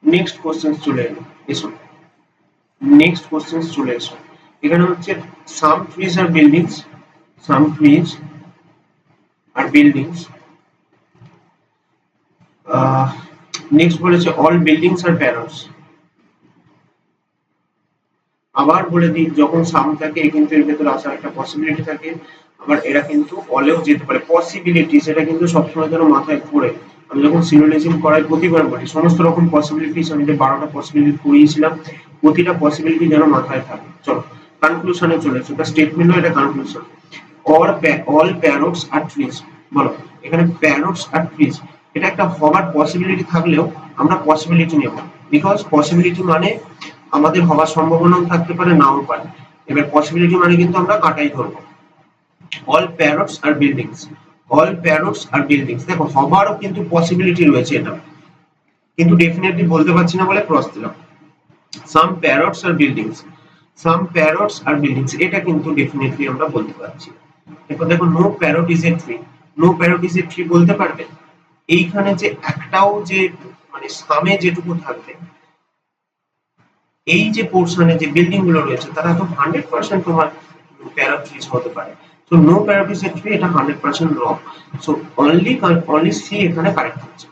Next question চলে এলো, এসো নেক্সট কোশ্চেন চলে এসো। এখানে হচ্ছে সাম ট্রিজ আর বিল্ডিংস, সাম ট্রিজ আর বিল্ডিংস, নেক্সট বলেছে অল বিল্ডিংস আর প্যারটস। আবার বলে দিই, যখন সাম থাকে কিন্তু এর ভেতরে আসার একটা পসিবিলিটি থাকে, আবার এরা কিন্তু অলেও যেতে পারে। পসিবিলিটি সেটা কিন্তু সবসময় যেন মাথায় পড়ে। আমি যখন সিলোজিজম করাই প্রতিবার বলি সমস্ত রকম পসিবিলিটিস, আমি যে 12টা পসিবিলিটি পড়িয়েছিলাম প্রতিটা পসিবিলিটি যেন মাথায় থাকে। চলো কনক্লুশনে চলে এসো, এটা স্টেটমেন্ট নয়, এটা কনক্লুশন। অল প্যারটস আর ট্রিজ, বলো এখানে প্যারটস আর ট্রিজ এটা একটা হওয়ার পসিবিলিটি থাকলেও আমরা পসিবিলিটি নেব, বিকজ পসিবিলিটি মানে আমাদের হওয়ার সম্ভাবনাও থাকতে পারে, নাও পারে। এবার পসিবিলিটি মানে কিন্তু আমরা কাটাই ধরবো। All parrots are buildings, all parrots are buildings, দেখো হবারও কিন্তু পসিবিলিটি রয়েছে, এটা কিন্তু ডেফিনেটলি বলতে পারছি না বলে ক্রস দিলাম। Some parrots are buildings, some parrots are buildings এটা কিন্তু ডেফিনেটলি আমরা বলতে পারছি। দেখো দেখো no parrot is a tree, no parrot is a tree বলতে পারবে? এইখানে যে একটাও যে মানে সামে যেটুকু থাকবে, এই যে পোর্শনে যে বিল্ডিং গুলো রয়েছে তারা তো 100% তোমার প্যারট ট্রিজ হতে পারে। তো no parrot is a tree, এটা 100% রং। সো অনলি সি এখানে কারেক্ট হচ্ছে।